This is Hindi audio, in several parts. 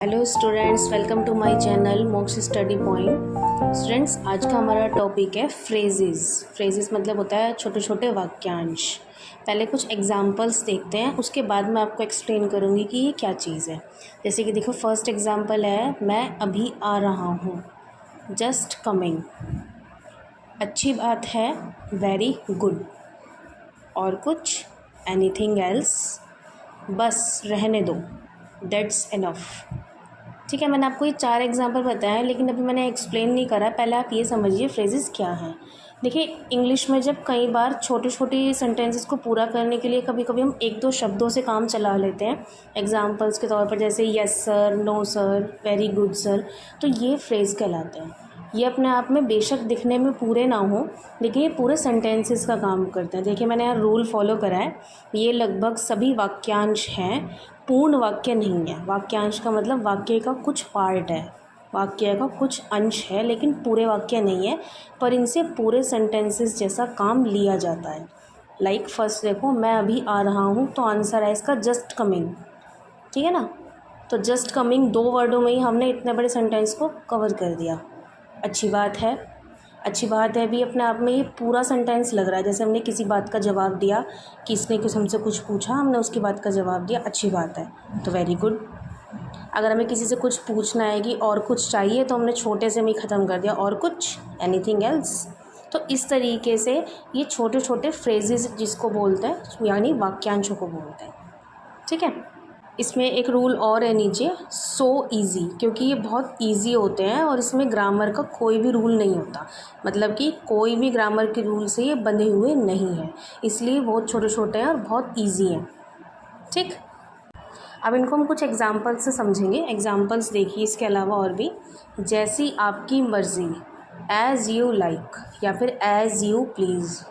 Hello students, welcome to my channel Moksh study point. Students, आज का हमारा टॉपिक है फ्रेजेस मतलब होता है छोटे छोटे वाक्यांश। पहले कुछ एग्जांपल्स देखते हैं, उसके बाद मैं आपको एक्सप्लेन करूँगी कि ये क्या चीज़ है। जैसे कि देखो, फर्स्ट एग्जांपल है, मैं अभी आ रहा हूँ, जस्ट कमिंग। अच्छी बात है, वेरी गुड। और कुछ, एनीथिंग एल्स, बस रहने दो, दैट्स इनफ। ठीक है, मैंने आपको ये 4 एग्जांपल बताए हैं, लेकिन अभी मैंने एक्सप्लेन नहीं करा। पहले आप ये समझिए फ्रेजेस क्या हैं। देखिए, इंग्लिश में जब कई बार छोटे छोटे सेंटेंसेस को पूरा करने के लिए कभी कभी हम एक दो शब्दों से काम चला लेते हैं एग्जांपल्स के तौर पर, जैसे yes sir, no sir, very good sir. तो ये फ्रेज़ कहलाते हैं। ये अपने आप में बेशक दिखने में पूरे ना हो, लेकिन ये पूरे सेंटेंसेस का काम करते हैं। देखिए, मैंने यहाँ रूल फॉलो करा है। ये लगभग सभी वाक्यांश हैं, पूर्ण वाक्य नहीं है। वाक्यांश का मतलब वाक्य का कुछ पार्ट है, वाक्य का कुछ अंश है, लेकिन पूरे वाक्य नहीं है। पर इनसे पूरे सेंटेंसेस जैसा काम लिया जाता है। लाइक फर्स्ट देखो, मैं अभी आ रहा हूँ, तो आंसर है इसका जस्ट कमिंग। ठीक है ना। तो जस्ट कमिंग 2 वर्डों में ही हमने इतने बड़े सेंटेंस को कवर कर दिया। अच्छी बात है, अच्छी बात है भी अपने आप में ये पूरा सेंटेंस लग रहा है। जैसे हमने किसी बात का जवाब दिया, किसने कुछ हमसे कुछ पूछा, हमने उसकी बात का जवाब दिया, अच्छी बात है, तो वेरी गुड। अगर हमें किसी से कुछ पूछना है कि और कुछ चाहिए, तो हमने छोटे से में ख़त्म कर दिया, और कुछ, एनीथिंग एल्स। तो इस तरीके से ये छोटे छोटे फ्रेजेस जिसको बोलते हैं, यानी वाक्यांशों को बोलते हैं। ठीक है। इसमें एक रूल और है नीचे, सो इजी, क्योंकि ये बहुत इजी होते हैं और इसमें ग्रामर का कोई भी रूल नहीं होता। मतलब कि कोई भी ग्रामर के रूल से ये बंधे हुए नहीं हैं, इसलिए बहुत छोटे छोटे हैं और बहुत इजी हैं। ठीक, अब इनको हम कुछ एग्जांपल से समझेंगे। एग्जांपल्स देखिए इसके अलावा और भी, जैसी आपकी मर्ज़ी, एज़ यू लाइक, या फिर एज़ यू प्लीज़।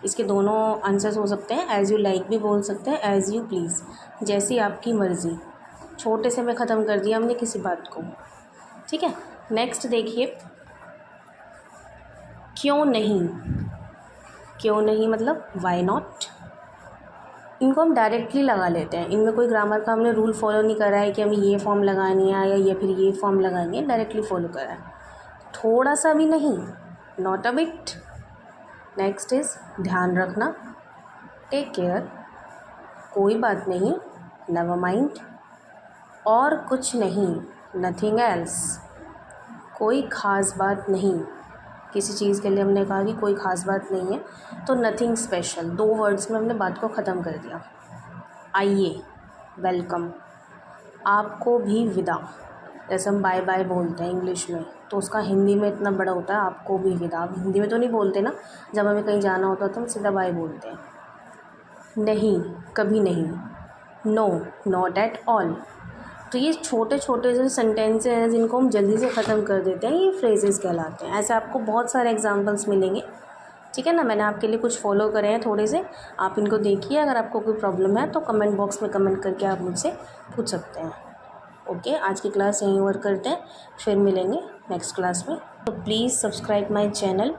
इसके दोनों आंसर्स हो सकते हैं, एज़ यू लाइक भी बोल सकते हैं, एज़ यू प्लीज़। जैसी आपकी मर्ज़ी, छोटे से में ख़त्म कर दिया हमने किसी बात को। ठीक है। नेक्स्ट देखिए, क्यों नहीं। क्यों नहीं मतलब वाई नॉट। इनको हम डायरेक्टली लगा लेते हैं, इनमें कोई ग्रामर का हमने रूल फॉलो नहीं करा है कि हमें ये फॉर्म लगानी है या ये फिर ये फॉर्म लगानी है, डायरेक्टली फॉलो करा है। थोड़ा सा भी नहीं, not a bit. Next is ध्यान रखना, टेक केयर, कोई बात नहीं, नेवर माइंड, और कुछ नहीं, नथिंग एल्स, कोई ख़ास बात नहीं। किसी चीज़ के लिए हमने कहा कि कोई ख़ास बात नहीं है, तो नथिंग स्पेशल। 2 वर्ड्स में हमने बात को ख़त्म कर दिया। आइए, वेलकम, आपको भी विदा। जैसे हम बाय बाय बोलते हैं इंग्लिश में, तो उसका हिंदी में इतना बड़ा होता है, आपको भी विदा। आप हिंदी में तो नहीं बोलते ना, जब हमें कहीं जाना होता है तो हम सीधा बाय बोलते हैं। नहीं, कभी नहीं, नो, नॉट एट ऑल। तो ये छोटे छोटे जो सेंटेंस हैं जिनको हम जल्दी से ख़त्म कर देते हैं, ये फ्रेजेस कहलाते हैं। ऐसे आपको बहुत सारे एग्जांपल्स मिलेंगे। ठीक है ना। मैंने आपके लिए कुछ फॉलो करे हैं थोड़े से, आप इनको देखिए। अगर आपको कोई प्रॉब्लम है तो कमेंट बॉक्स में कमेंट करके आप मुझसे पूछ सकते हैं। ओके, आज की क्लास यहीं ओवर करते हैं, फिर मिलेंगे नेक्स्ट क्लास में। तो प्लीज़ सब्सक्राइब माई चैनल